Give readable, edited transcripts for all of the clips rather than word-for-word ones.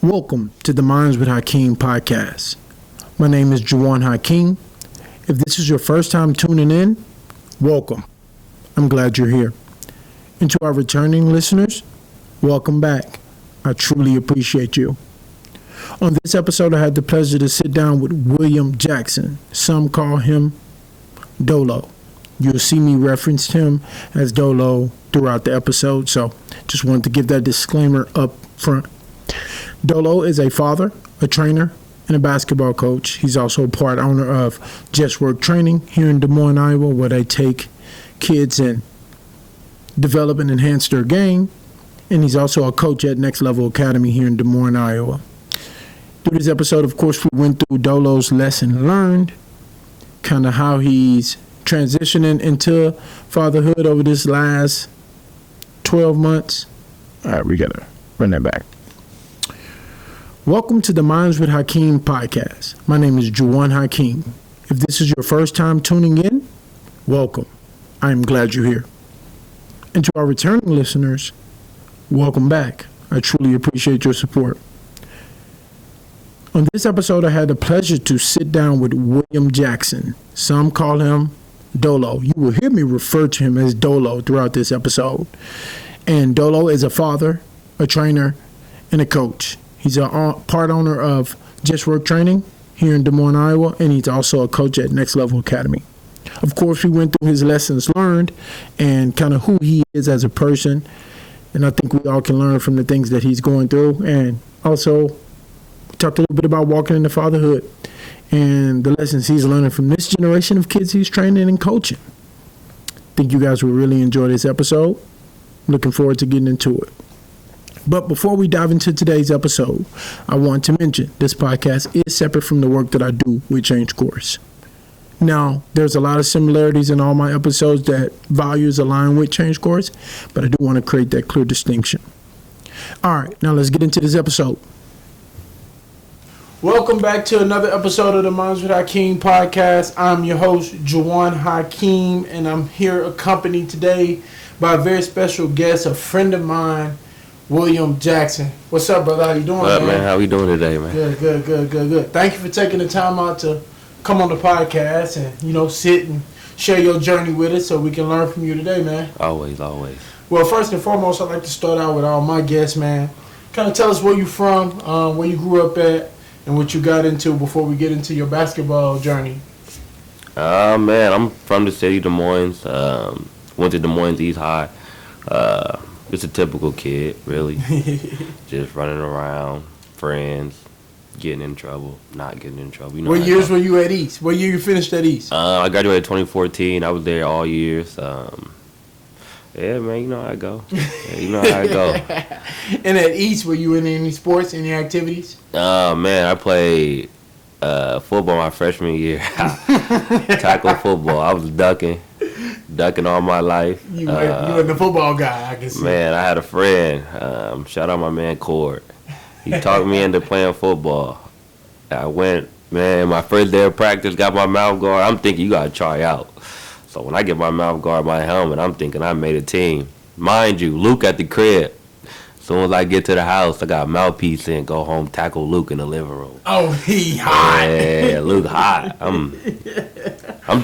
Welcome to the Minds with Hakeem podcast. My name is Juwan Hakeem. If this is your first time tuning in, welcome. I'm glad you're here. And to our returning listeners, welcome back. I truly appreciate you. On this episode, I had the pleasure to sit down with William Jackson. Some call him Dolo. You'll see me reference him as Dolo throughout the episode, so just wanted to give that disclaimer up front. Dolo is a father, a trainer, and a basketball coach. He's also a part owner of Just Work Training here in Des Moines, Iowa, where they take kids and develop and enhance their game. And he's also a coach at Next Level Academy here in Des Moines, Iowa. Through this episode, of course, we went through Dolo's lesson learned, kind of how he's transitioning into fatherhood over this last 12 months. All right, we got to run that back. Welcome to the Minds with Hakeem podcast. My name is Juwan Hakeem. If this is your first time tuning in, welcome. I am glad you're here. And to our returning listeners, welcome back. I truly appreciate your support. On this episode, I had the pleasure to sit down with William Jackson. Some call him Dolo. You will hear me refer to him as Dolo throughout this episode. And Dolo is a father, a trainer, and a coach. He's a part owner of Just Work Training here in Des Moines, Iowa, and he's also a coach at Next Level Academy. Of course, we went through his lessons learned and kind of who he is as a person, and I think we all can learn from the things that he's going through. And also, we talked a little bit about walking into fatherhood and the lessons he's learning from this generation of kids he's training and coaching. I think you guys will really enjoy this episode. Looking forward to getting into it. But before we dive into today's episode, I want to mention this podcast is separate from the work that I do with Change Course. Now, there's a lot of similarities in all my episodes that values align with Change Course, but I do want to create that clear distinction. All right, now let's get into this episode. Welcome back to another episode of the Minds with Hakeem podcast. I'm your host, Juwan Hakeem, and I'm here accompanied today by a very special guest, a friend of mine, William Jackson. What's up, brother? How you doing, What up, man? How we doing today, man? Good. Thank you for taking the time out to come on the podcast and, sit and share your journey with us so we can learn from you today, man. Always. Well, first and foremost, I'd like to start out with all my guests, man. Kind of tell us where you from, where you grew up at, and what you got into before we get into your basketball journey. Man, I'm from the city of Des Moines. Went to Des Moines East High. Just a typical kid, really. Just running around, friends, getting in trouble, not getting in trouble. You know. What years were you at East? What year you finished at East? I graduated 2014. I was there all years. Yeah, man, you know how I go. And at East, were you in any sports, any activities? Man, I played football my freshman year. Tackle football. I was ducking all my life. You were the football guy, I can see. Man, I had a friend. Shout out my man Cord. He talked me into playing football. I went, man, my first day of practice, got my mouth guard. I'm thinking, you got to try out. So when I get my mouth guard, my helmet, I'm thinking I made a team. Mind you, Luke at the crib. As soon as I get to the house, I got a mouthpiece in, go home, tackle Luke in the living room. Oh, he hot. Yeah, Luke hot. I'm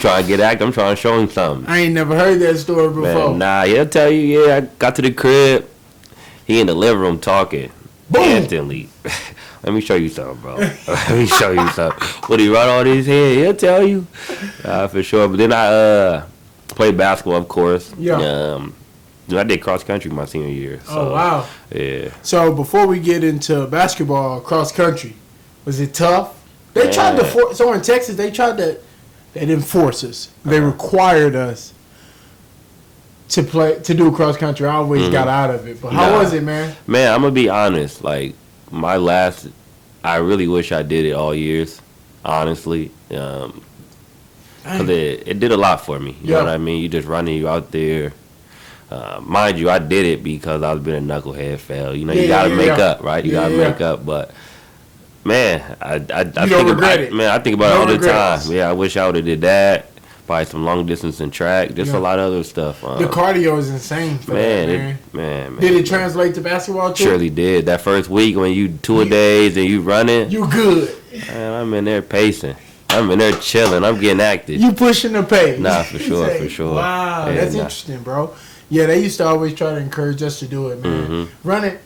trying to get active. I'm trying to show him something. I ain't never heard that story before. Man, nah, he'll tell you, yeah, I got to the crib. He in the living room talking. Boom. Instantly. Let me show you something, bro. Let me show you something. What, he run on his head? He'll tell you. For sure. But then I played basketball, of course. Yeah. I did cross country my senior year. So, oh, wow. Yeah. So before we get into basketball, cross country, was it tough? They tried to so in Texas, they didn't force us. They required us to do cross country. I always got out of it. But how was it, man? Man, I'm going to be honest. Like, I really wish I did it all years, honestly. Because it did a lot for me. You know what I mean? You just running, you out there. Mind you, I did it because I was being a knucklehead fail. You know, you got to make up, right? You got to make up. But, man, I think about it all the time. Yeah, I wish I would have did that. probably some long distance and track, just a lot of other stuff. The cardio is insane for man. Man. Did it translate to basketball too? Surely did. That first week when you 2-a-days and you running, you good. Man, I'm in there pacing. I'm in there chilling. I'm getting active. You pushing the pace. Nah, for sure. Wow, that's interesting, bro. Yeah, they used to always try to encourage us to do it, man. Mm-hmm. Running,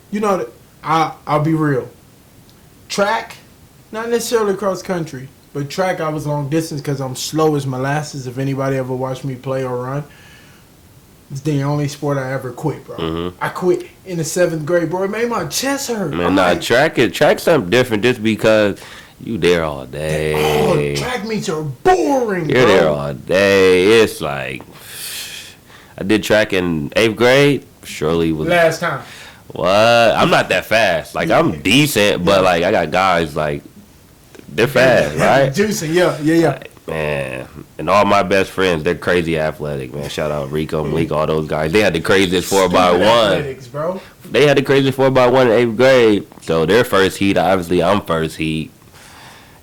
I'll be real. Track, not necessarily cross country, but track I was long distance because I'm slow as molasses. If anybody ever watched me play or run, it's the only sport I ever quit, bro. Mm-hmm. I quit in the 7th grade, bro. It made my chest hurt. Man, track's something different just because you there all day. Track meets are boring, You're bro. there all day. It's like, I did track in 8th grade. Surely was last time. What? I'm not that fast. Like, I'm decent, but like I got guys like they're fast, right? Juicing, yeah. Like, man, and all my best friends, they're crazy athletic, man. Shout out Rico, Malik, all those guys. They had the craziest 4x1. Athletics, bro. They had the craziest 4x1 in 8th grade. So their first heat, obviously, I'm first heat.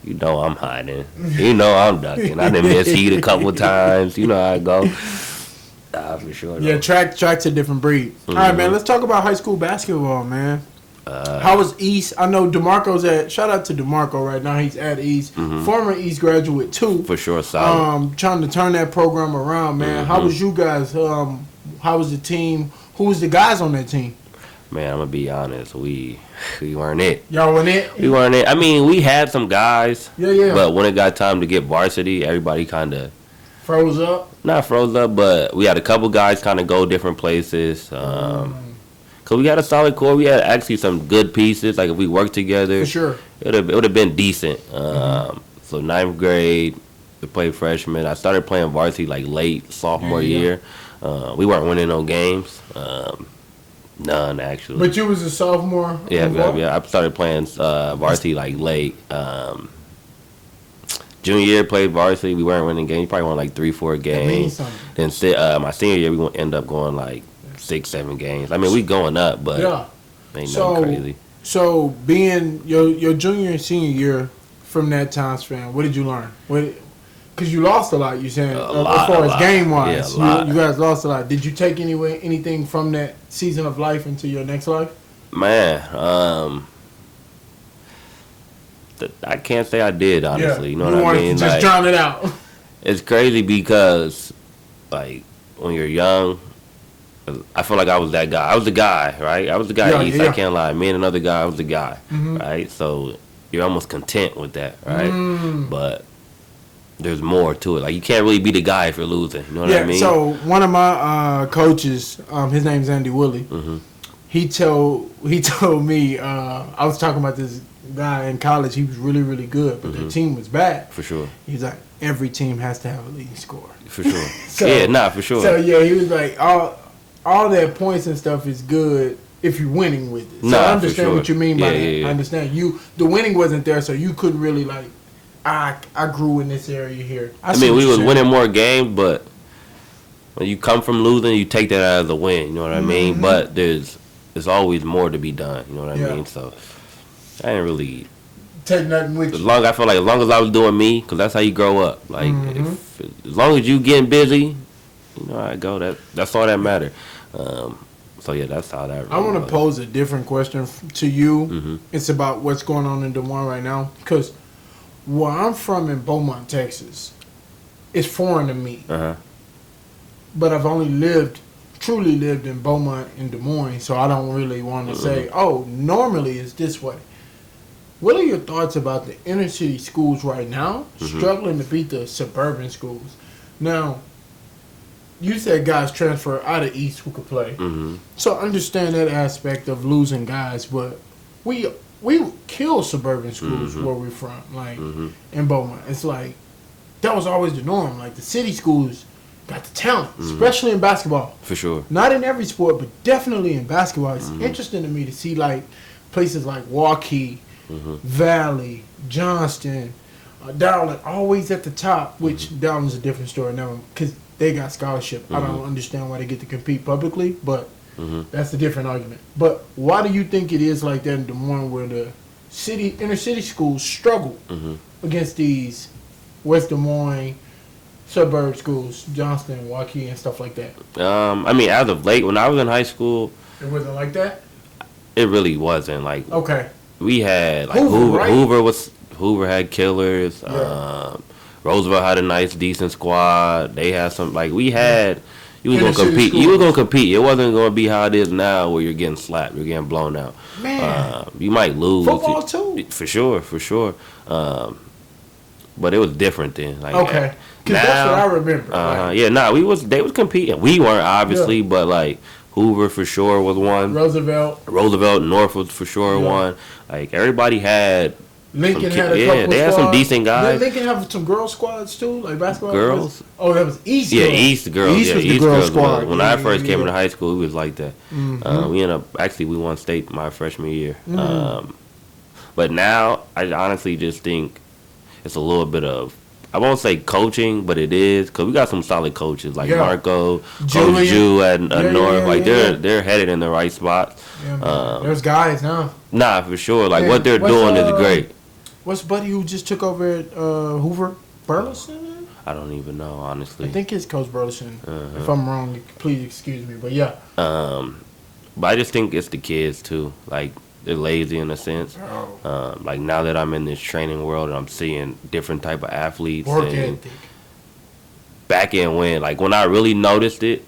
You know I'm hiding. You know I'm ducking. I done missed heat a couple times. You know how I go. For sure. Though. Yeah, track's a different breed. Mm-hmm. All right, man. Let's talk about high school basketball, man. How was East? I know DeMarco's at. Shout out to DeMarco right now. He's at East, former East graduate too. For sure, solid. Trying to turn that program around, man. How was you guys? How was the team? Who was the guys on that team? Man, I'm gonna be honest. We weren't it. Y'all weren't it. We weren't it. I mean, we had some guys. Yeah. But when it got time to get varsity, everybody kind of froze up. Not froze up, but we had a couple guys kind of go different places. Cause we had a solid core. We had actually some good pieces. Like if we worked together, for sure, it would have been decent. So 9th grade, to play freshman. I started playing varsity like late sophomore year. We weren't winning no games. None actually. But you was a sophomore. Yeah. I started playing varsity like late. Junior year played varsity. We weren't winning games. Probably won like 3-4 games. Then my senior year we end up going like 6-7 games. I mean we going up, but ain't nothing crazy. So being your junior and senior year from that time span, what did you learn? Because you lost a lot. You saying as far as game wise, you guys lost a lot. Did you take anything from that season of life into your next life? Man, I can't say I did, honestly. You know what I mean? Just like, drown it out. It's crazy because, like, when you're young, I feel like I was that guy. I was the guy, right? I was the guy at East. I can't lie. Me and another guy, I was the guy, right? So you're almost content with that, right? But there's more to it. Like, you can't really be the guy if you're losing. You know what I mean? So one of my coaches, his name's Andy Woolley. He told me, I was talking about this guy in college. He was really, really good, but the team was bad. For sure. He's like, every team has to have a leading scorer. For sure. For sure. So he was like, all that points and stuff is good if you're winning with it. So I understand what you mean by that. I understand the winning wasn't there, so you couldn't really like. I grew in this area here. I mean, we was winning more games, but when you come from losing, you take that as a win. You know what I mean? But there's always more to be done. You know what I mean? So I didn't really take nothing with you. I feel like as long as I was doing me, because that's how you grow up. Like as long as you getting busy, you know how I go. That's all that matter. So yeah, that's how that. I want to pose a different question to you. It's about what's going on in Des Moines right now, because where I'm from in Beaumont, Texas, it's foreign to me. But I've only truly lived in Beaumont and Des Moines, so I don't really want to say, normally it's this way. What are your thoughts about the inner city schools right now struggling to beat the suburban schools? Now, you said guys transfer out of East who could play. So I understand that aspect of losing guys, but we kill suburban schools where we're from, like in Beaumont. It's like that was always the norm. Like the city schools got the talent, especially in basketball. For sure. Not in every sport, but definitely in basketball. It's interesting to me to see like places like Waukee, Valley, Johnston, Dowling, always at the top. Which Dowling's a different story now because they got scholarship. I don't understand why they get to compete publicly, but that's a different argument. But why do you think it is like that in Des Moines, where the inner city schools struggle against these West Des Moines, suburb schools, Johnston, Waukee, and stuff like that? I mean, as of late, when I was in high school, It wasn't like that? it really wasn't. Like, Okay. we had, like, Hoover, right? Hoover had killers. Yeah. Roosevelt had a nice, decent squad. They had some, like, we had, you was Inner going to city compete. schools. You was going to compete. It wasn't going to be how it is now where you're getting slapped. You're getting blown out. Man. You might lose. Football, too? For sure. But it was different then. Like, Okay. Because that's what I remember. Right? Yeah, they was competing. We weren't, obviously, but, like, Hoover for sure was one. Roosevelt. North was for sure one. Like, everybody had Lincoln some had a yeah, couple they had some squads. decent guys. Did Lincoln have some girl squads too, like basketball? Girls? Oh, that was East. Yeah, girls. East girls. East yeah, was the East girl girls. squad. When Yeah, I first came yeah. into high school, it was like that. We we won state my freshman year. But now, I honestly just think it's a little bit of, I won't say coaching, but it is, because we got some solid coaches like Marco, Julian. Coach Jew at North. Like, yeah. they're headed in the right spots. Yeah, man. There's guys now. Nah, for sure. Like, Yeah, what they're what's, doing is great. What's buddy who just took over at Hoover? Burleson? I don't even know, honestly. I think it's Coach Burleson. If I'm wrong, please excuse me. But yeah. But I just think it's the kids too. Like, they're lazy in a sense. Like, now that I'm in this training world and I'm seeing different type of athletes. Work and ethic. back in when I really noticed it,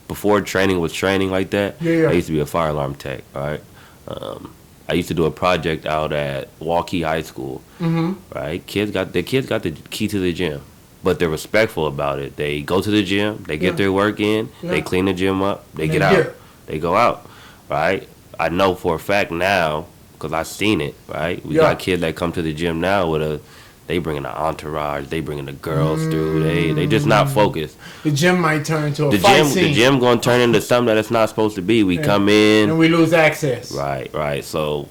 before training was training like that, Yeah. I used to be a fire alarm tech, right? I used to do a project out at Waukee High School, right? The kids got the key to the gym, but they're respectful about it. They go to the gym, they get their work in, they clean the gym up, they get out, they go out, right? I know for a fact now, because I've seen it, right? We got kids that come to the gym now they bringing an entourage, they bringing the girls through, they just not focused. The gym might turn into a fight scene. The gym going to turn into something that it's not supposed to be. We come in. And we lose access. Right. So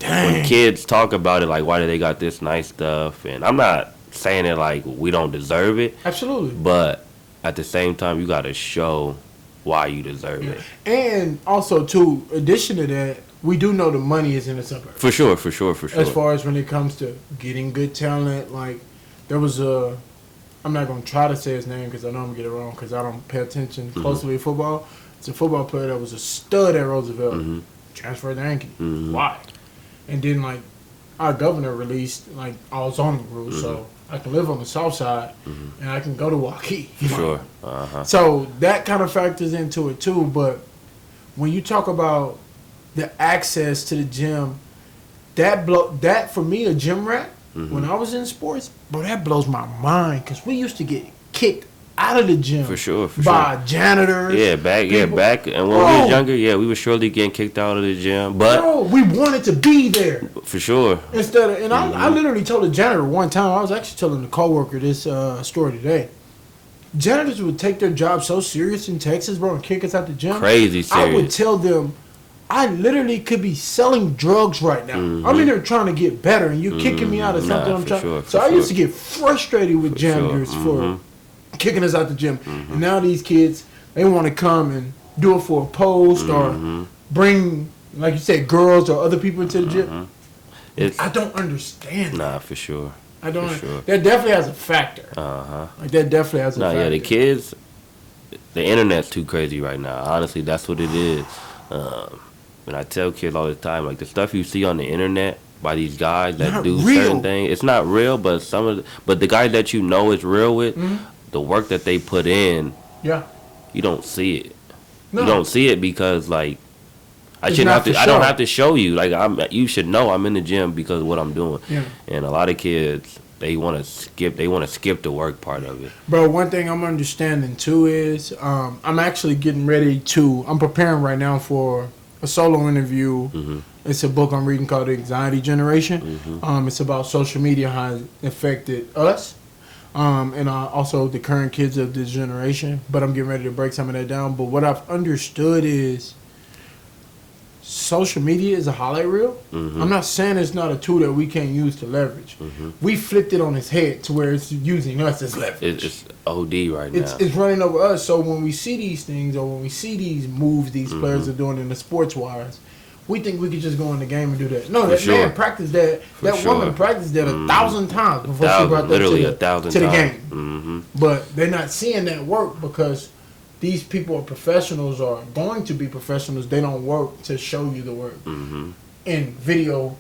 when kids talk about it, like, why do they got this nice stuff? And I'm not saying it like we don't deserve it. Absolutely. But at the same time, you got to show why you deserve it. And also, too, addition to that, we do know the money is in the suburbs. For sure. As far as when it comes to getting good talent, like, there was I'm not going to try to say his name because I know I'm going to get it wrong because I don't pay attention closely to football. It's a football player that was a stud at Roosevelt. Transferred to Yankee. Why? And then, like, our governor released, like, all zoning rules, so I can live on the south side and I can go to Waukee. For sure. So that kind of factors into it, too. But when you talk about the access to the gym, that for me, a gym rat, when I was in sports, bro, that blows my mind because we used to get kicked out of the gym For sure. by janitors. Yeah, back. And when we was younger, we were surely getting kicked out of the gym. But Bro, we wanted to be there. For sure. Instead of, and I literally told a janitor one time, I was actually telling a coworker this story today. Janitors would take their job so serious in Texas, bro, and kick us out the gym. Crazy serious. I would tell them, I literally could be selling drugs right now. I'm in there trying to get better, and you're kicking me out of something I'm trying. So I used to get frustrated with janitors for kicking us out the gym. And now these kids, they want to come and do it for a post or bring, like you said, girls or other people into the gym. I don't understand that. Nah, for sure. I don't. Sure. That definitely has a factor. Like that definitely has a factor. Yeah, the kids, the internet's too crazy right now. Honestly, that's what it is. And I tell kids all the time, like, the stuff you see on the internet by these guys that do certain things, it's not real. But but the guys that you know is real with, the work that they put in, you don't see it. No. You don't see it because, like, I don't have to show you. Like, you should know I'm in the gym because of what I'm doing. Yeah. And a lot of kids, they want to skip the work part of it. Bro, one thing I'm understanding too is I'm actually getting ready I'm preparing right now for a solo interview. It's a book I'm reading called The Anxiety Generation. It's about social media, how it affected us. And also the current kids of this generation. But I'm getting ready to break some of that down. But what I've understood is social media is a highlight reel. I'm not saying it's not a tool that we can't use to leverage. We flipped it on its head to where it's using us as leverage. It's OD right now. It's running over us. So when we see these things or when we see these moves these players are doing in the sports wires, we think we could just go in the game and do that. No, For that sure. man practiced that. For That sure. woman practiced that 1,000 times before she brought that literally to 1,000 the times. game. Mm-hmm. But they're not seeing that work because these people are professionals or going to be professionals. They don't work to show you the work Mm-hmm. in video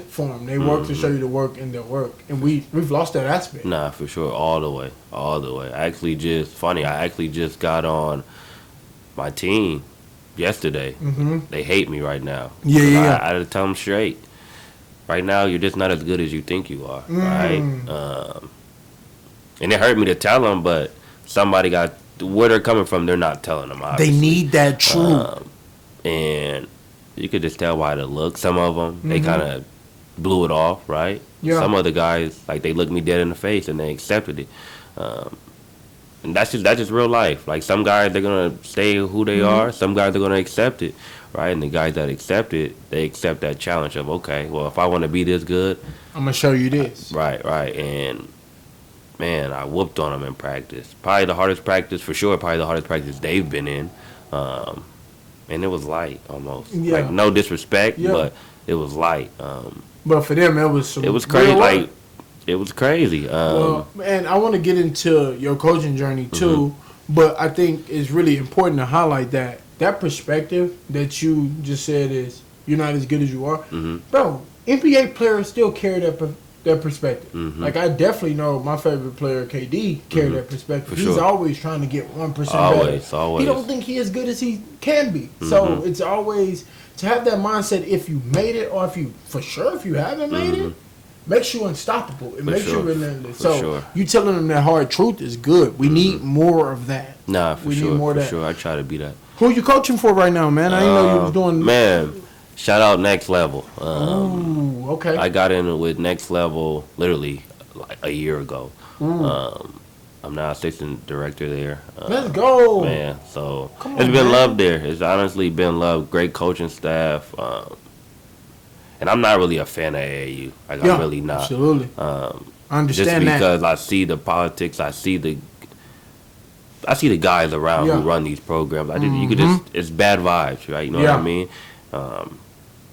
form. They work to show you the work in their work, and we've lost that aspect. Nah, for sure, all the way. I actually just got on my team yesterday. Mm-hmm. They hate me right now. Yeah, 'Cause yeah. I had to tell them straight. Right now, you're just not as good as you think you are. Right? And it hurt me to tell them, but somebody got where they're coming from. They're not telling them. They Obviously. need that truth. And you could just tell by the look. Some of them, they kind of blew it off, right? Yeah. Some other guys, like, they looked me dead in the face and they accepted it. And that's just real life. Like, some guys, they're gonna stay who they are. Some guys are gonna accept it, right? And the guys that accept it, they accept that challenge of, okay, well, if I want to be this good, I'm gonna show you this. right. And man, I whooped on them in practice. Probably the hardest practice for sure. Probably the hardest practice they've been in. And it was light almost. Yeah. Like, no disrespect, Yeah. but it was light. But for them, it was some It was crazy. real work. Like, it was crazy. Well, and I want to get into your coaching journey too, but I think it's really important to highlight that perspective that you just said is you're not as good as you are. Bro, NBA players still carry that perspective. Like, I definitely know my favorite player, KD, carry that perspective. For He's sure. always trying to get 1% better. Always. He don't think he as good as he can be. So it's always to have that mindset. If you made it, or if you haven't made it, makes you unstoppable. It makes you sure. relentless. For So sure. you telling them that hard truth is good. We need more of that. Nah, for we sure. need more of For that. sure. I try to be that. Who you coaching for right now, man? I didn't know you was doing. Man, shout out Next Level. Ooh, okay. I got in with Next Level literally like a year ago. I'm now assistant director there. Let's go. Man, so Come it's on, been man. love there. It's honestly been love. Great coaching staff. And I'm not really a fan of AAU. Like, Yeah, I'm really not. absolutely. I Just understand that. because I see the politics, I see the guys around Yeah. who run these programs. You could just, it's bad vibes, right? You know Yeah. what I mean?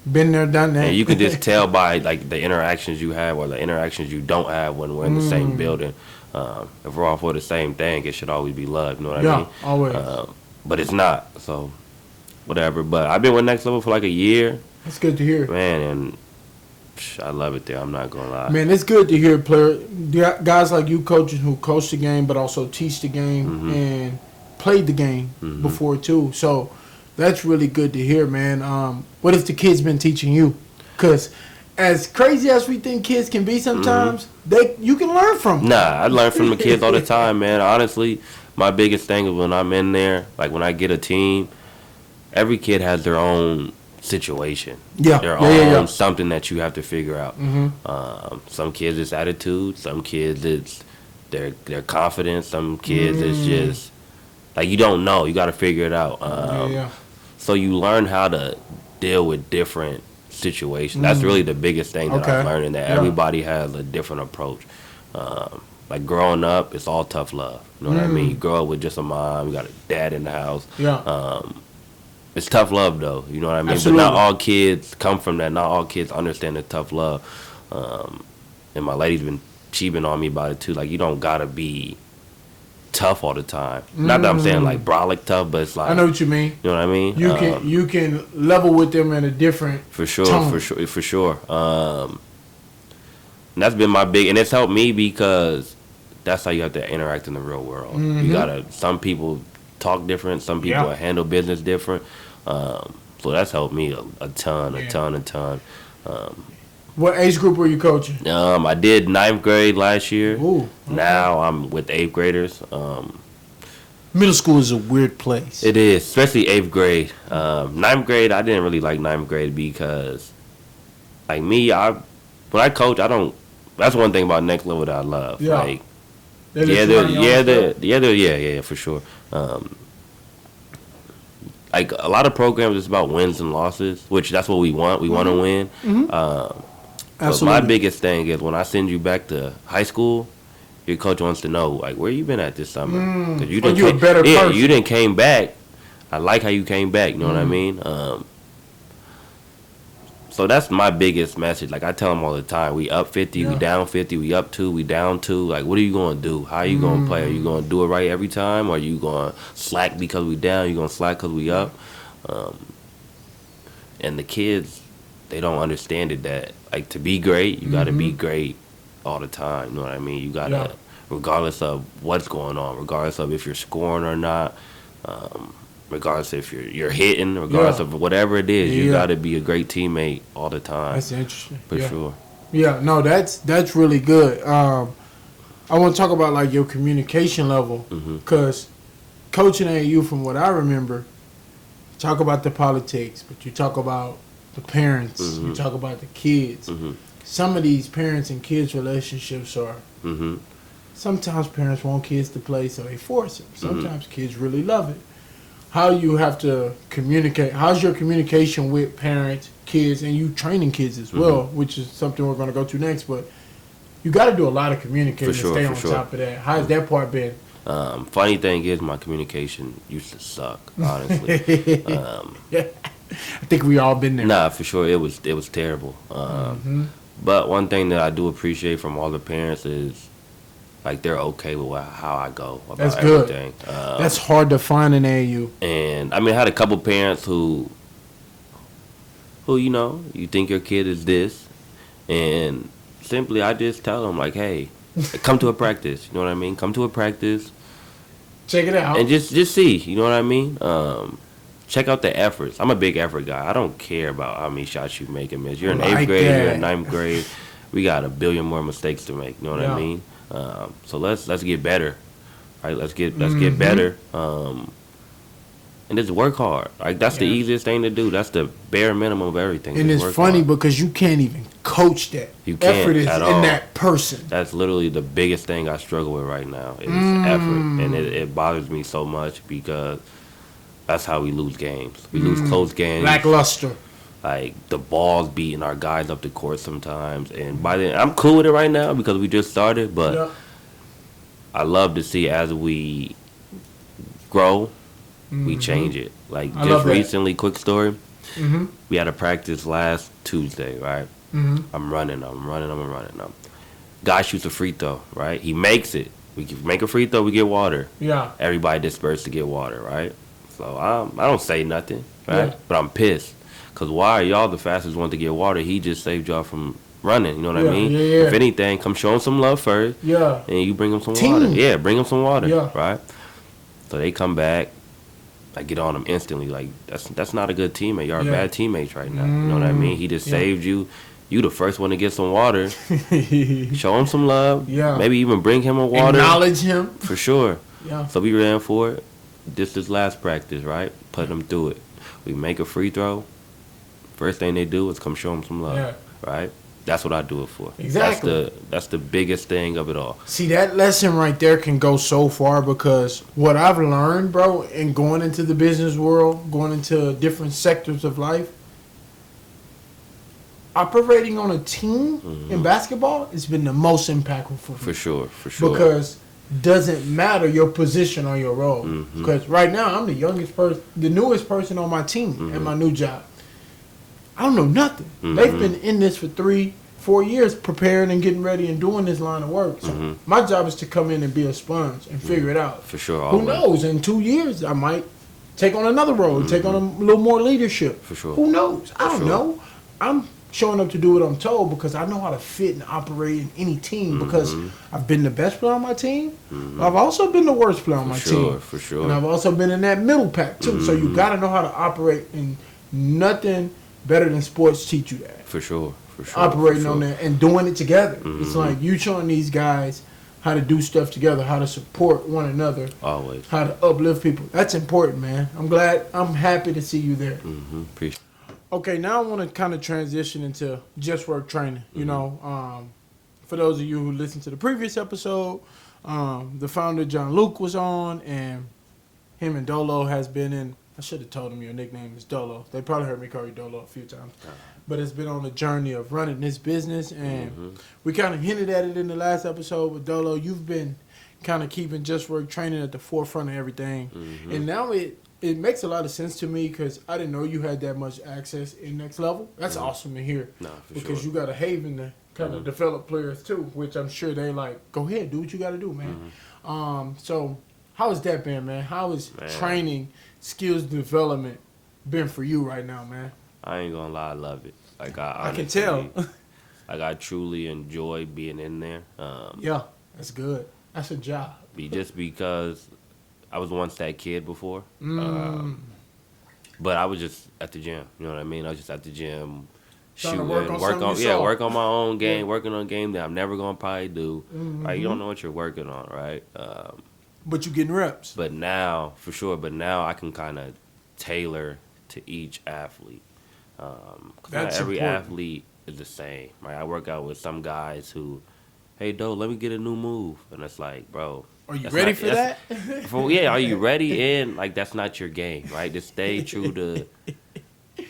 Been there, done that. And you can just tell by like the interactions you have or the interactions you don't have when we're in the same building. If we're all for the same thing, it should always be love. You know what I Yeah, mean? always. But it's not. So whatever. But I've been with Next Level for like a year, It's good to hear. man, and I love it there. I'm not gonna lie. Man, it's good to hear guys like you coaches who coach the game but also teach the game and played the game before too. So that's really good to hear, man. What has the kids been teaching you? Because as crazy as we think kids can be sometimes, you can learn from them. Nah, I learn from the kids all the time, man. Honestly, my biggest thing is when I'm in there, like when I get a team, every kid has their own situation. Yeah, Their yeah. own something that you have to figure out. Some kids it's attitude. Some kids it's their confidence. Some kids it's just like you don't know. You got to figure it out. Yeah. So you learn how to deal with different situations. That's really the biggest thing that Okay. I'm learning. That Yeah. everybody has a different approach. Like growing up, it's all tough love. You know what I mean? You grow up with just a mom. You got a dad in the house. Yeah. It's tough love though, you know what I mean? Absolutely. But not all kids come from that. Not all kids understand the tough love. And my lady's been on me about it too. Like, you don't gotta be tough all the time. Not that I'm saying like brolic tough, but it's like, I know what you mean. you know what I mean? You can level with them in a different For sure, tone. for sure. And that's been my big, and it's helped me because that's how you have to interact in the real world. You gotta. Some people talk different. Some people Yeah. handle business different. So that's helped me a ton. What age group were you coaching? I did 9th grade last year. Ooh, okay. Now I'm with 8th graders. Middle school is a weird place. It is, especially 8th grade. 9th grade, I didn't really like 9th grade because, like me, when I coach, I don't. That's one thing about Next Level that I love. Yeah. Like, They let you learn your own stuff? yeah, for sure. Like a lot of programs, it's about wins and losses, which that's what we want. We want to win. But Absolutely. my biggest thing is when I send you back to high school, your coach wants to know like where you been at this summer. 'Cause you Are didn't you a better person? you didn't came back. I like how you came back. You know what I mean? So that's my biggest message. Like I tell them all the time, we up 50, we down 50, we up 2, we down 2. Like what are you gonna do? How are you gonna play? Are you gonna do it right every time? Or are you gonna slack because we down? You gonna slack because we up? And the kids, they don't understand it that like to be great, you gotta be great all the time. You know what I mean? You gotta, regardless of what's going on, regardless of if you're scoring or not. Regardless if you're hitting, regardless of whatever it is, you got to be a great teammate all the time. That's interesting. For sure. Yeah, no, that's really good. I want to talk about like your communication level because coaching AAU, from what I remember, talk about the politics, but you talk about the parents, you talk about the kids. Some of these parents and kids relationships are. Sometimes parents want kids to play, so they force it. Sometimes kids really love it. How you have to communicate. How's your communication with parents, kids, and you training kids as well, which is something we're going to go to next. But you got to do a lot of communicating to stay on top of that. How's that part been? Funny thing is, my communication used to suck, honestly. I think we all been there. Nah, for sure, it was terrible. But one thing that I do appreciate from all the parents is, like, they're okay with how I go about That's good. everything. That's hard to find in AAU. And, I mean, I had a couple parents who, you know, you think your kid is this. And simply, I just tell them, like, hey, come to a practice. You know what I mean? Come to a practice. Check it out. And just see. You know what I mean? Check out the efforts. I'm a big effort guy. I don't care about how many shots you make and miss. You're in 8th grade, you're in 9th grade. We got a billion more mistakes to make. You know what I mean? So let's get better, right? Let's get better, and just work hard. Like that's the easiest thing to do. That's the bare minimum of everything. And it's funny because you can't even coach that. You can't effort is at in all. that person. That's literally the biggest thing I struggle with right now is effort, and it bothers me so much because that's how we lose games. We lose close games. Lackluster. Like the ball's beating our guys up the court sometimes, and by then I'm cool with it right now because we just started. But I love to see as we grow, we change it. Like just recently, quick story. We had a practice last Tuesday, right? I'm running. Guy shoots a free throw, right? He makes it. We make a free throw, we get water. Yeah. Everybody dispersed to get water, right? So I don't say nothing, right? But I'm pissed. Because why are y'all the fastest one to get water? He just saved y'all from running. You know what I mean? If anything, come show him some love first. And you bring him some water. Yeah, bring him some water. Right? So they come back. I get on him instantly. Like, that's not a good teammate. Y'all are bad teammates right now. You know what I mean? He just saved you. You the first one to get some water. Show him some love. Maybe even bring him a water. Acknowledge him. For sure. So we ran for it. This last practice, right? Put them through it. We make a free throw. First thing they do is come show them some love, right? That's what I do it for. Exactly. That's the biggest thing of it all. See, that lesson right there can go so far because what I've learned, bro, in going into the business world, going into different sectors of life, operating on a team in basketball has been the most impactful for me. For sure. Because doesn't matter your position or your role. Because right now I'm the newest person on my team at my new job. I don't know nothing. They've been in this for 3-4 years preparing and getting ready and doing this line of work. So my job is to come in and be a sponge and figure it out. For sure. Who knows? In 2 years, I might take on another role, take on a little more leadership. For sure. Who knows? I don't know. I'm showing up to do what I'm told because I know how to fit and operate in any team because I've been the best player on my team. But I've also been the worst player on my team. For sure. And I've also been in that middle pack, too. So you got to know how to operate, and nothing better than sports teach you that. For sure. Operating on that and doing it together. It's like you showing these guys how to do stuff together, how to support one another. Always. How to uplift people. That's important, man. I'm happy to see you there. Appreciate it. Okay, now I want to kind of transition into just work training. You know, for those of you who listened to the previous episode, the founder, John Luke, was on, and him and Dolo has been in. I should have told them your nickname is Dolo. They probably heard me call you Dolo a few times. But it's been on a journey of running this business, and we kind of hinted at it in the last episode with Dolo. You've been kind of keeping just work training at the forefront of everything. And now it makes a lot of sense to me because I didn't know you had that much access in next level. That's awesome to hear. No, for because sure. you got a haven to kind of develop players too, which I'm sure they like. Go ahead, do what you got to do, man. So how has that been, man? How has training, skills development been for you right now, man? I ain't gonna lie, I love it. Like I I can honestly, tell. like I truly enjoy being in there. Yeah, that's good. That's a job. Just because I was once that kid before. But I was just at the gym. You know what I mean? I was just at the gym, Trying to shooting, work on something you saw. work on my own game, Yeah. working on a game that I'm never gonna probably do. Like you don't know what you're working on, right? But you getting reps. But now, for sure. But now I can kind of tailor to each athlete. 'Cause not That's every important. athlete is the same. Right? I work out with some guys who, hey, Dolo, let me get a new move, and it's like, bro. Are you that's ready not- for that's- that? Are you ready? And like that's not your game, right? Just stay true to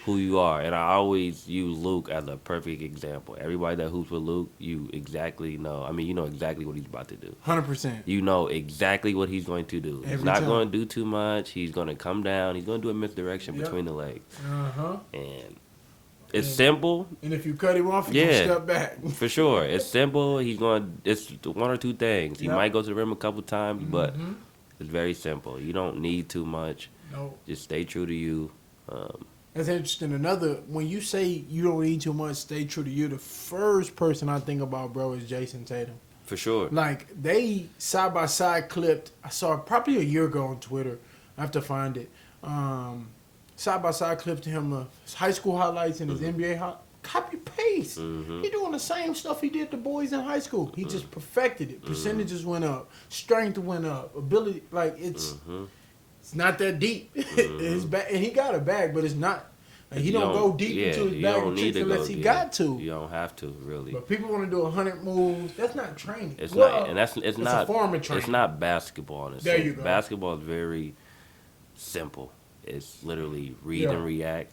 who you are. And I always use Luke as a perfect example. Everybody that hoops with Luke, you exactly know. I mean, you know exactly what he's about to do. 100%. You know exactly what he's going to do. He's Every not time. going to do too much. He's going to come down. He's going to do a misdirection Yep. between the legs. Uh-huh. And it's simple. And if you cut him off, you Yeah. step back. For sure. It's simple. It's one or two things. He Yep. might go to the rim a couple times, but Mhm. it's very simple. You don't need too much. No. Just stay true to you. That's interesting. When you say you don't need too much, stay true to you, the first person I think about, bro, is Jason Tatum. For sure. Like, they side-by-side clipped, I saw it probably a year ago on Twitter. I have to find it. Side-by-side clipped him his high school highlights and his NBA copy-paste. He doing the same stuff he did to boys in high school. He just perfected it. Percentages went up. Strength went up. Ability, like, it's not that deep. It's bag, and he got a bag, but it's not. Like, he You don't go deep yeah, into his you bag don't of need tricks to go unless he deep. got to. You don't have to, really. But people want to do 100 moves. That's not training. It's Well, not, and it's not. a form of training. It's not basketball. In a There sense. you go. Basketball is very simple. It's literally read Yeah. and react.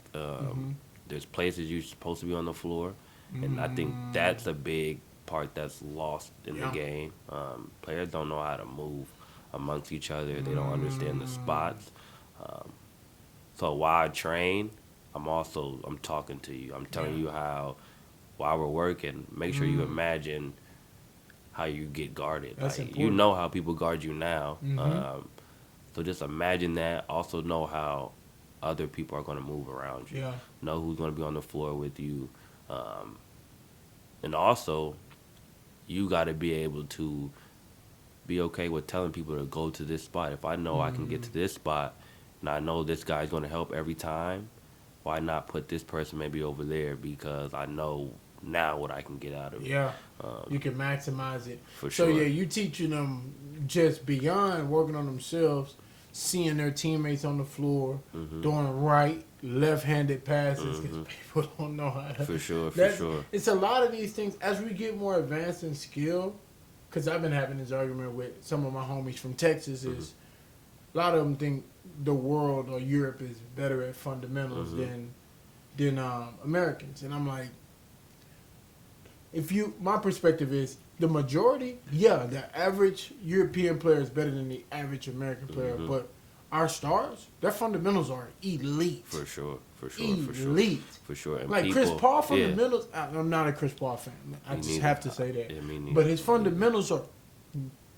There's places you're supposed to be on the floor, and I think that's a big part that's lost in Yeah. the game. Players don't know how to move amongst each other. They don't understand the spots. So while I train, I'm talking to you. I'm telling you how while we're working, make sure you imagine how you get guarded. That's Like, you important. know how people guard you now. So just imagine that. Also know how other people are going to move around you. Yeah. Know who's going to be on the floor with you. And also, you got to be able to be okay with telling people to go to this spot. If I know I can get to this spot and I know this guy's going to help every time, why not put this person maybe over there because I know now what I can get out of it. Yeah. You can maximize it. For So, sure. yeah, you teaching them just beyond working on themselves, seeing their teammates on the floor, doing right, left-handed passes because people don't know how to. For sure, for That's- sure. It's a lot of these things. As we get more advanced in skill, because I've been having this argument with some of my homies from Texas, is a lot of them think the world or Europe is better at fundamentals than Americans. And I'm like, my perspective is the majority, the average European player is better than the average American player, but our stars, their fundamentals are elite. For sure, for sure, for sure. Elite. For sure. And Like people, Chris Paul yeah. fundamentals, I'm not a Chris Paul fan. I Me just neither. have to say that. Yeah, me neither. But his fundamentals are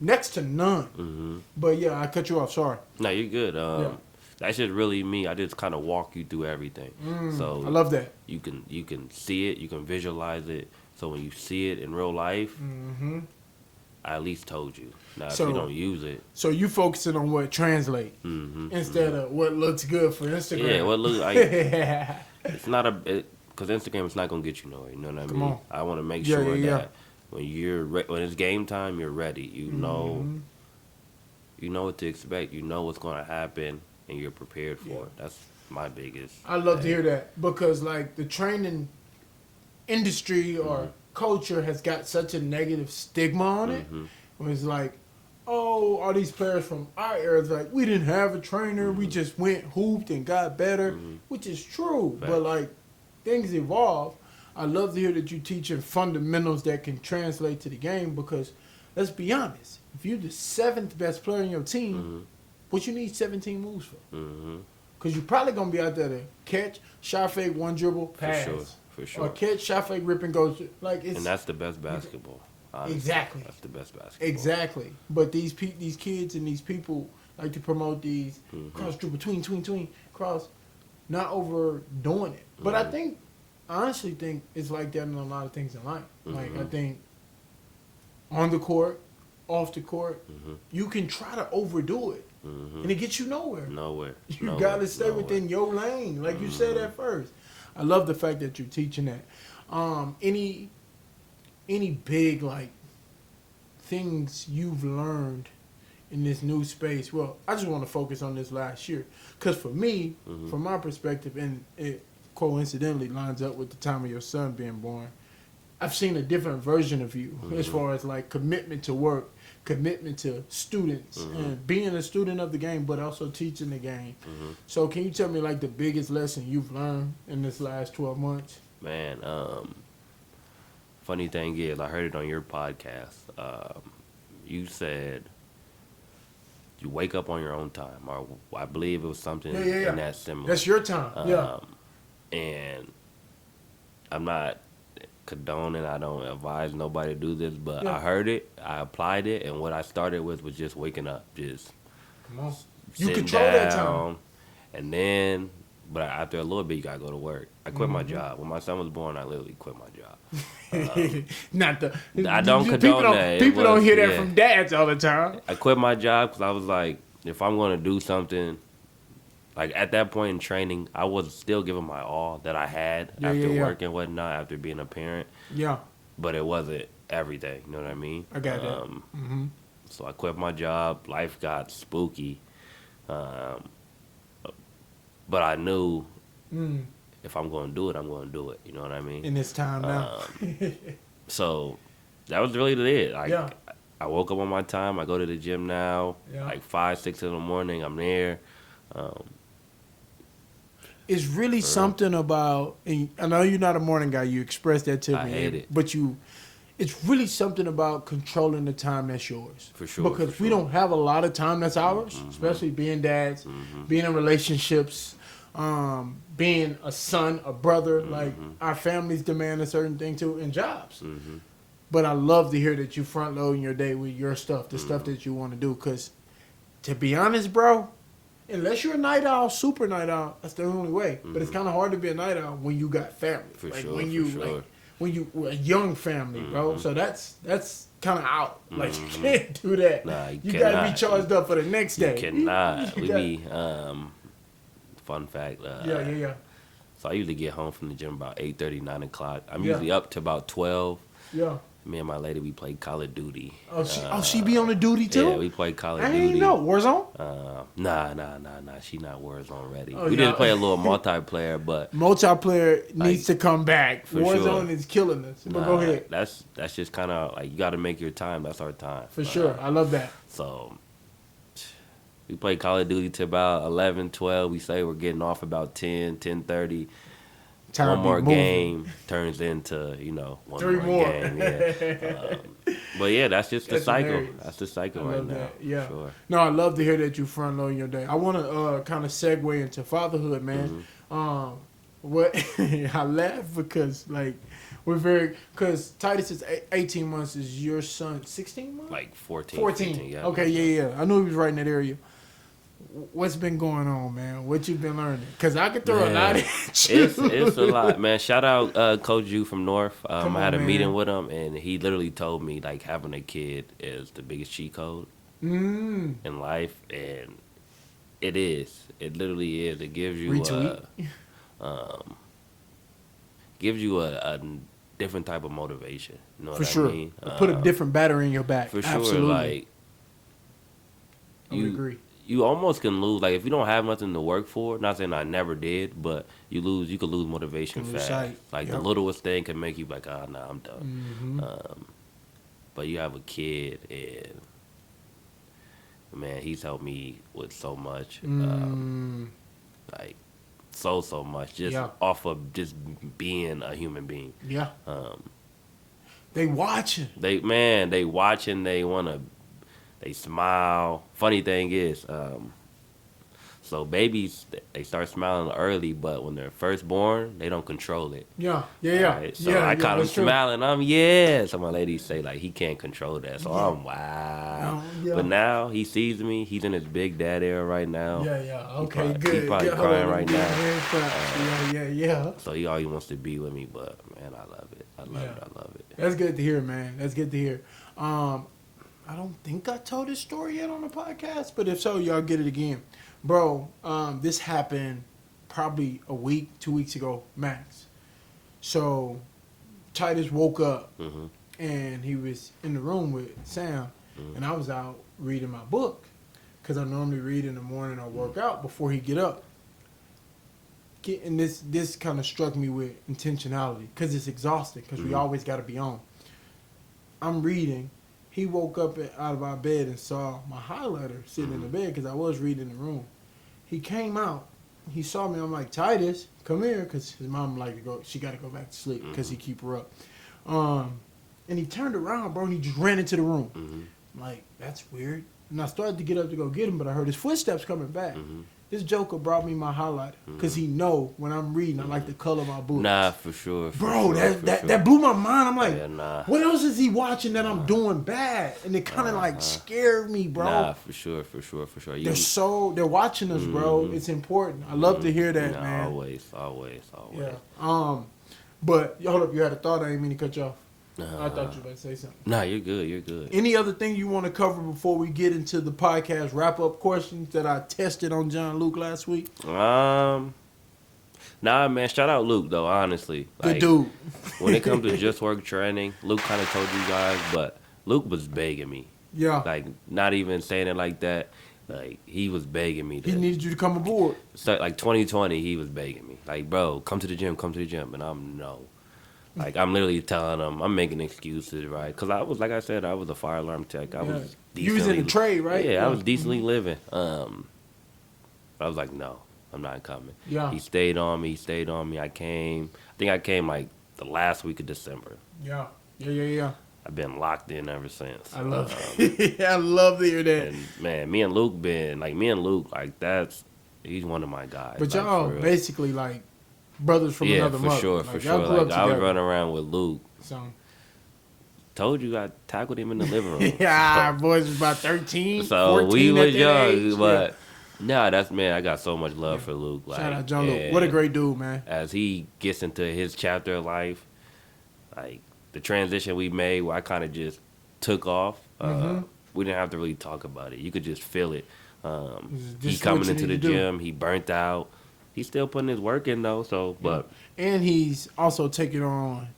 next to none. But yeah, I cut you off. Sorry. No, you're good. That's just really me. I just kind of walk you through everything. So I love that. you can see it, you can visualize it. So when you see it in real life, I at least told you. Now if So- you don't use it, So you focusing on what translate instead of what looks good for Instagram. yeah, well look, it's not because Instagram is not gonna get you nowhere. You know what I Come mean? on. I want to make Yeah, sure yeah. that when when it's game time, you're ready. You know what to expect. You know what's gonna happen, and you're prepared for Yeah. it. That's my biggest. I love to thing. hear that because like the training industry or culture has got such a negative stigma on it. Where it's like, oh, all these players from our era, it's like we didn't have a trainer, we just went hooped and got better, which is true. Fact. But like things evolve. I love to hear that you teaching fundamentals that can translate to the game because let's be honest, if you're the 7th best player in your team, what you need 17 moves for? Because you're probably going to be out there to catch, shot fake, one dribble, pass. For sure. Or catch, shot fake, rip, and go. Like it's, and that's the best basketball. Honestly. Exactly. That's the best basketball. Exactly. But these kids and these people like to promote these cross dribble, tween, cross, not overdoing it. But I honestly think it's like that in a lot of things in life. Like I think on the court, off the court, you can try to overdo it, and it gets you nowhere. You got to stay within your lane, like you said at first. I love the fact that you're teaching that. Any big like things you've learned in this new space? Well, I just want to focus on this last year, because for me, from my perspective, and it coincidentally lines up with the time of your son being born, I've seen a different version of you as far as like commitment to work, commitment to students, and being a student of the game, but also teaching the game. So can you tell me like the biggest lesson you've learned in this last 12 months? Man, funny thing is, I heard it on your podcast. You said you wake up on your own time, or I believe it was something in that similar. That's your time, And I'm not condoning, I don't advise nobody to do this, but I heard it, I applied it, and what I started with was just waking up, just come on, you control down, that time. And then, but after a little bit, you gotta go to work. I quit my job when my son was born. I literally quit my job. I don't condone that. People don't hear that from dads all the time. I quit my job because I was like, if I'm gonna do something, like at that point in training, I was still giving my all that I had after work and whatnot, after being a parent. Yeah. But it wasn't everything. You know what I mean? I got that. So I quit my job. Life got spooky. But I knew if I'm going to do it, I'm going to do it. You know what I mean? In this time now. So that was really it. Like, I woke up on my time. I go to the gym now. Like 5, 6 in the morning, I'm there. It's really something about, and I know you're not a morning guy. You expressed that to me. I hate it. But it's really something about controlling the time that's yours. For sure. Because we don't have a lot of time that's ours, especially being dads, being in relationships, being a son, a brother. Like, our families demand a certain thing too, and jobs. But I love to hear that you front loading your day with your stuff, the stuff that you want to do. Because, to be honest, bro, unless you're a night owl, super night owl, that's the only way. But it's kind of hard to be a night owl when you got family. When you a young family, bro. So that's kind of out. Like, you can't do that. Nah, you got to be charged up for the next day. You cannot. Fun fact. So I usually get home from the gym about 8:30, 9 o'clock. I'm usually up to about 12. Yeah. Me and my lady, we play Call of Duty. She be on the duty too? Yeah, we play Call of Duty. I didn't know. Warzone? Nah. She not Warzone ready. We did play a little multiplayer, but multiplayer needs to come back. Warzone is killing us. But go ahead. That's just kind of like, you got to make your time. That's our time. For sure. I love that. So we play Call of Duty to about 11, 12. We say we're getting off about 10, 10:30. One more game turns into, one 3 more game. Yeah. But yeah, that's just the cycle. Hilarious. That's the cycle right now. Yeah. Sure. No, I love to hear that you front loading your day. I want to kind of segue into fatherhood, man. What I laugh because because Titus is 18 months. Is your son 16 months? Like 14. 14. Yeah. Okay, yeah. I knew he was right in that area. What's been going on, man? What you been learning? Because I could throw a lot at you. It's a lot, man. Shout out Coach Yu from North. I had a meeting with him, and he literally told me, like, having a kid is the biggest cheat code in life, and it is. It literally is. It gives you a different type of motivation. You know what I mean? Put a different battery in your back. For sure. Absolutely. Like, I would agree. You almost can lose, like, if you don't have nothing to work for. Not saying I never did, but you could lose motivation fast. Like, the littlest thing can make you like, nah, I'm done. But you have a kid, and man, he's helped me with so much. Like, so much, just off of just being a human being. Yeah. They watching. They watching. They smile. Funny thing is, So babies, they start smiling early, but when they're first born, they don't control it. Yeah. Right? So I caught him smiling. So my lady say like he can't control that. So I'm wow. But now he sees me. He's in his big dad era right now. Yeah. Okay, good. He's probably crying right now. Yeah. So he always wants to be with me, but man, I love it. I love it. That's good to hear, man. That's good to hear. I don't think I told this story yet on the podcast, but if so, y'all get it again. Bro, this happened probably a week, 2 weeks ago, max. So, Titus woke up, and he was in the room with Sam, and I was out reading my book, because I normally read in the morning or work out before he get up. And this kind of struck me with intentionality, because it's exhausting, because we always got to be on. I'm reading. He woke up out of our bed and saw my highlighter sitting in the bed because I was reading in the room. He came out. He saw me. I'm like, Titus, come here, because his mom like to go. She got to go back to sleep because he keep her up. And he turned around, bro, and he just ran into the room. I'm like, that's weird. And I started to get up to go get him, but I heard his footsteps coming back. This joker brought me my highlighter because he know when I'm reading, I like to color my books. Nah, for sure. Bro, that blew my mind. I'm like, what else is he watching that I'm doing bad? And it kind of like scared me, bro. Nah, for sure. They're watching us, bro. It's important. I love to hear that, man. Always. Yeah. But hold up, you had a thought. I didn't mean to cut you off. I thought you were about to say something. Nah, you're good. Any other thing you want to cover before we get into the podcast wrap-up questions that I tested on John Luke last week? Nah, man. Shout out Luke, though, honestly. Good dude. When it comes to just work training, Luke kind of told you guys, but Luke was begging me. Yeah. Like, not even saying it like that. Like, he was begging me. He needed you to come aboard. So, like, 2020, he was begging me. Like, bro, come to the gym. And I'm no. Like, I'm literally telling them, I'm making excuses, right? Because I was, like I said, I was a fire alarm tech. I was you was in the trade, right? Yeah, I was decently living. I was like, no, I'm not coming. Yeah. He stayed on me. I think I came, like, the last week of December. Yeah. I've been locked in ever since. I love I love to hear that. And, man, me and Luke, he's one of my guys. But y'all basically, like, brothers from another mother. For sure. Like, I was running around with Luke. So, told you I tackled him in the living room. Boys was about 13, so 14 we was young, age. but I got so much love for Luke. Like, shout out John Luke. What a great dude, man. As he gets into his chapter of life, like the transition we made, where I kind of just took off. We didn't have to really talk about it. You could just feel it. He coming into the gym, he burnt out. He's still putting his work in though, and he's also taking on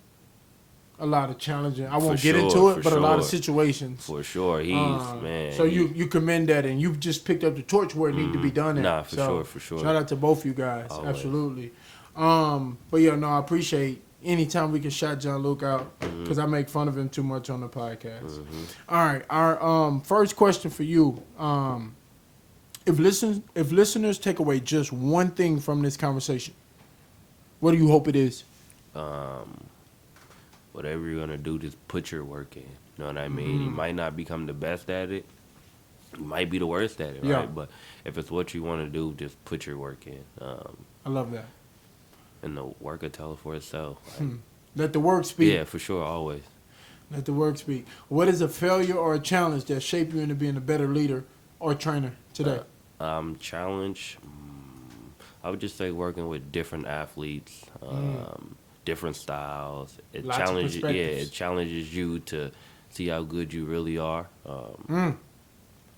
a lot of challenging. I won't get into it, but a lot of situations. For sure, he's man. So you commend that, and you've just picked up the torch where it needs to be done. Nah, for sure. Shout out to both you guys, absolutely. But I appreciate anytime we can shout John Luke out because I make fun of him too much on the podcast. All right, our first question for you. If listeners take away just one thing from this conversation, what do you hope it is? Whatever you're gonna do, just put your work in. You know what I mean? You might not become the best at it. You might be the worst at it, right? But if it's what you want to do, just put your work in. I love that. And the work will tell it for itself. Like, let the work speak. Yeah, for sure, always. Let the work speak. What is a failure or a challenge that shaped you into being a better leader or trainer today? Challenge, I would just say working with different athletes, different styles. It challenges you to see how good you really are.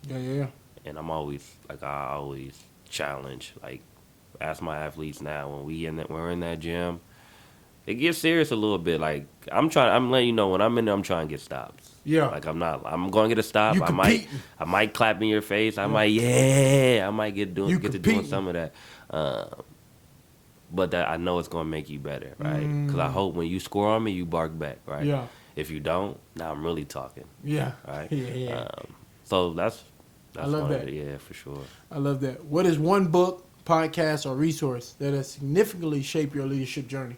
Yeah. And I always challenge. Like, ask my athletes now when we're in that gym. It gets serious a little bit. Like, I'm letting you know when I'm in there, I'm trying to get stops. Yeah. Like, I'm going to get a stop. I might clap in your face. I might get to doing some of that. But that I know it's going to make you better, right? Because I hope when you score on me, you bark back, right? Yeah. If you don't, now I'm really talking. Yeah. Right? Yeah. So that's I love that. Yeah, for sure. I love that. What is one book, podcast, or resource that has significantly shaped your leadership journey?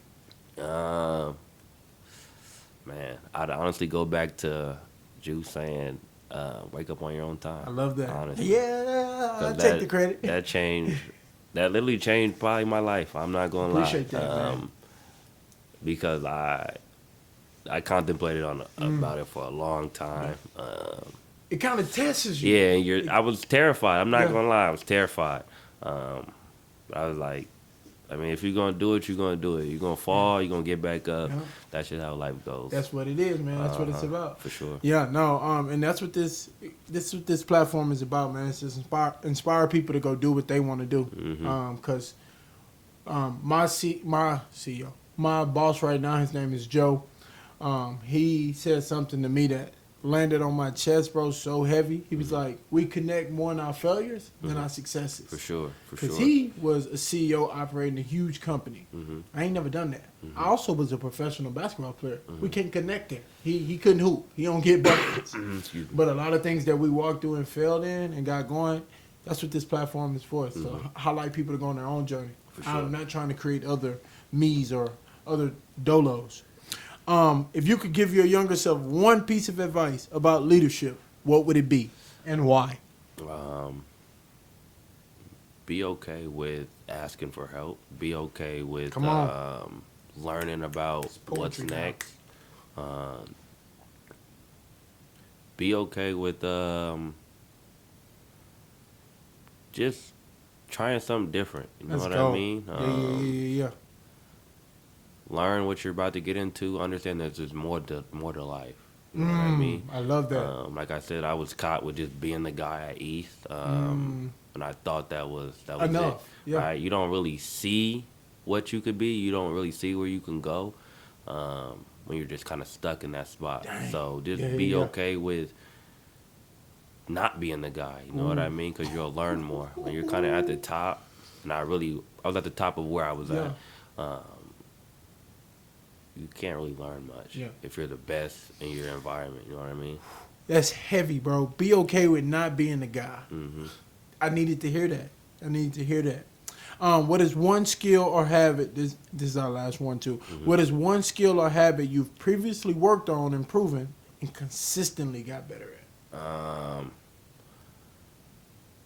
Man, I'd honestly go back to Juice saying wake up on your own time. I love that. Honestly. Yeah, I 'Cause take the credit. That changed. That literally changed probably my life. I'm not gonna lie. Appreciate that, man. Because I contemplated on about it for a long time. It kind of tests you. Yeah, and I was terrified. I'm not Yeah. gonna lie, I was terrified. I was like, I mean, if you're gonna do it, you're gonna do it. You're gonna fall, you're gonna get back up. Yeah. That's just how life goes. That's what it is, man. That's what it's about. For sure. Yeah, no, and that's what this what this platform is about, man. It's just inspire people to go do what they want to do. Because my CEO, my boss right now, his name is Joe. He said something to me that landed on my chest, bro, so heavy. He was like, "We connect more on our failures than our successes." For sure. Because he was a CEO operating a huge company. I ain't never done that. I also was a professional basketball player. We can't connect there. He couldn't hoop. He don't get buckets. But a lot of things that we walked through and failed in and got going, that's what this platform is for. So highlight people to go on their own journey. For sure. I'm not trying to create other me's or other Dolos. If you could give your younger self one piece of advice about leadership, what would it be and why? Be okay with asking for help. Be okay with Come on. learning about what's poetry now. next. Be okay with just trying something different. You know Let's what go. I mean? Yeah. Learn what you're about to get into. Understand that there's more to life. You know what I mean? I love that. Like I said, I was caught with just being the guy at East, and I thought that was Enough. it. Yeah. Right? You don't really see what you could be. You don't really see where you can go when you're just kind of stuck in that spot. Dang. So just Yeah, be yeah. okay with not being the guy. You know what I mean? Because you'll learn more when you're kind of at the top. And I was at the top of where I was Yeah. at. You can't really learn much Yeah. if you're the best in your environment. You know what I mean? That's heavy, bro. Be okay with not being the guy. Mm-hmm. I needed to hear that. What is one skill or habit? This is our last one too. What is one skill or habit you've previously worked on, improving, and consistently got better at?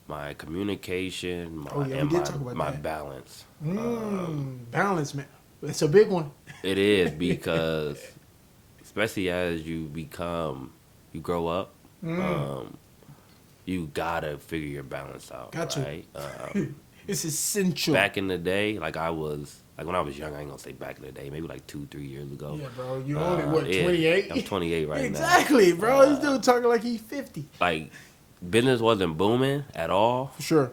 My communication, we did talk about my that. balance. Balance, man. It's a big one. It is because, especially as you grow up, you gotta figure your balance out. Got to. Right? It's essential. Back in the day, when I was young, I ain't gonna say back in the day, maybe like 2-3 years ago. Yeah, bro. You only, 28? I'm 28 right now. Exactly, bro. This dude talking like he's 50. Like, business wasn't booming at all. For sure.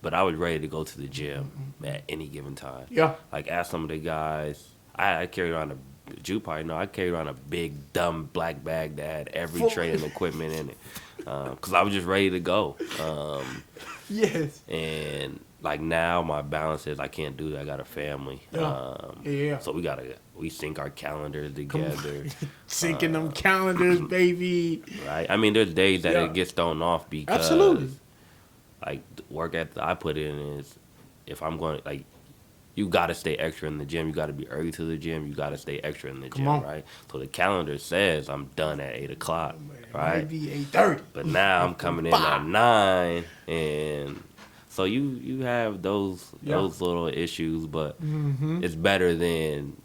But I was ready to go to the gym at any given time. Yeah. Like, ask some of the guys. I carried around you probably know, I carried around a big, dumb black bag that had every training equipment in it. Because I was just ready to go. Yes. And, like, now my balance is I can't do that. I got a family. Yeah. So we sync our calendars together. Syncing them calendars, baby. Right? I mean, there's days that Yeah. it gets thrown off because... Absolutely. Like, the work ethic I put in is, if I'm going to, like, you got to stay extra in the gym. You got to be early to the gym. You got to stay extra in the gym, on. right? So the calendar says I'm done at 8 o'clock, right? Maybe 8:30. But now I'm coming in at 9, and so you have those little issues, but it's better than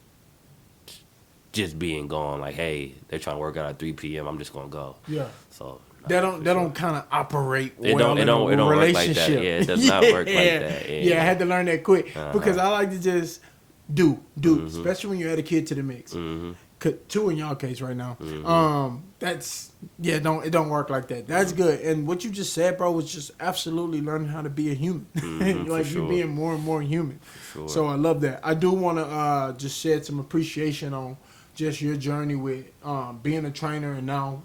just being gone. Like, hey, they're trying to work out at 3 p.m. I'm just gonna go. Yeah. So. They don't kind of operate It well don't in a work like that. relationship. Yeah, it does not work like that. Yeah, I had to learn that quick because I like to just do, especially when you add a kid to the mix. 2 in y'all case right now. It don't work like that. That's good. And what you just said, bro, was just absolutely learning how to be a human. Like you being more and more human. Sure. So I love that. I do want to just shed some appreciation on just your journey with being a trainer and now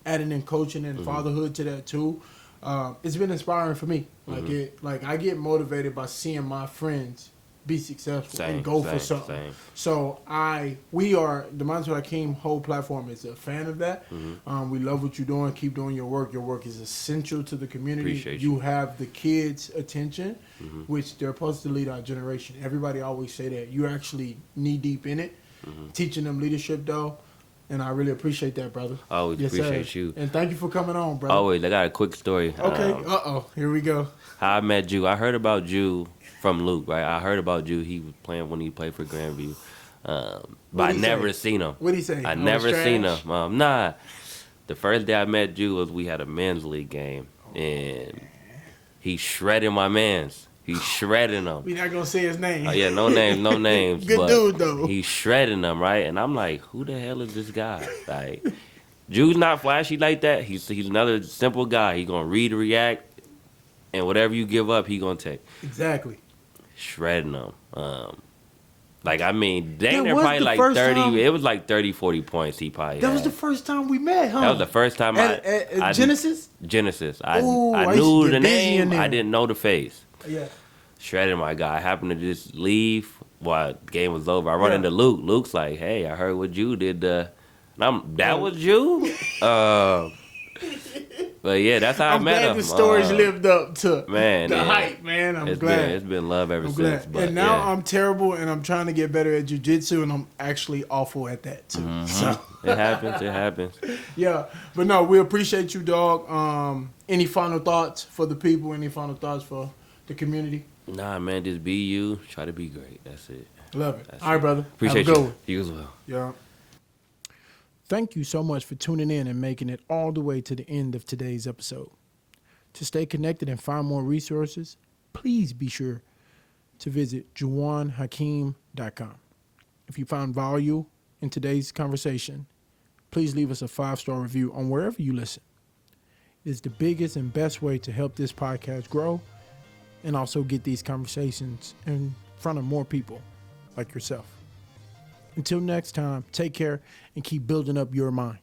adding in coaching and fatherhood to that too. It's been inspiring for me. Like I get motivated by seeing my friends be successful and go for something. Same. So we are the Mindset Hakeem whole platform is a fan of that. We love what you're doing. Keep doing your work. Your work is essential to the community. Appreciate you have the kids' attention, which they're supposed to lead our generation. Everybody always say that. You're actually knee deep in it, teaching them leadership though. And I really appreciate that, brother. I always appreciate you. And thank you for coming on, brother. Always. I got a quick story. Okay. Here we go. How I met Jew. I heard about Jew from Luke, right? I heard about Jew. He was playing when he played for Grandview. But I never seen him. What'd he say? I never seen him. Nah. The first day I met Jew was we had a men's league game. And he shredded my mans. He shredding them. We not gonna say his name. Yeah, no names. Good but dude though. He's shredding them, right? And I'm like, who the hell is this guy? Like, Jew's not flashy like that. He's another simple guy. He gonna read, react, and whatever you give up, he gonna take. Exactly. Shredding them. Like, I mean, dang, they're was probably the like first 30. time- It was like 30, 40 points he probably That had. was the first time we met, huh? That was the first time at Genesis. Genesis. Ooh, I I used to knew get the busy in name. there. I didn't know the face. Yeah. Shredding my guy. I happened to just leave while the game was over. I run into Luke. Luke's like, hey, I heard what you did. And that was you? But yeah, that's how I met him. I'm glad the stories lived up to the hype, man. I'm glad. It's been love ever I'm since. glad. But, and now I'm terrible, and I'm trying to get better at jiu-jitsu, and I'm actually awful at that too. Mm-hmm. So It happens. yeah, but no, we appreciate you, dog. Any final thoughts for the people? Any final thoughts for the community? Nah, man, just be you. Try to be great. That's it. Love it. All right, brother. Appreciate Have a good you. one. You as well. Yeah. Thank you so much for tuning in and making it all the way to the end of today's episode. To stay connected and find more resources, please be sure to visit JuwanHakeem.com. If you found value in today's conversation, please leave us a 5-star review on wherever you listen. It is the biggest and best way to help this podcast grow and also get these conversations in front of more people like yourself. Until next time, take care and keep building up your mind.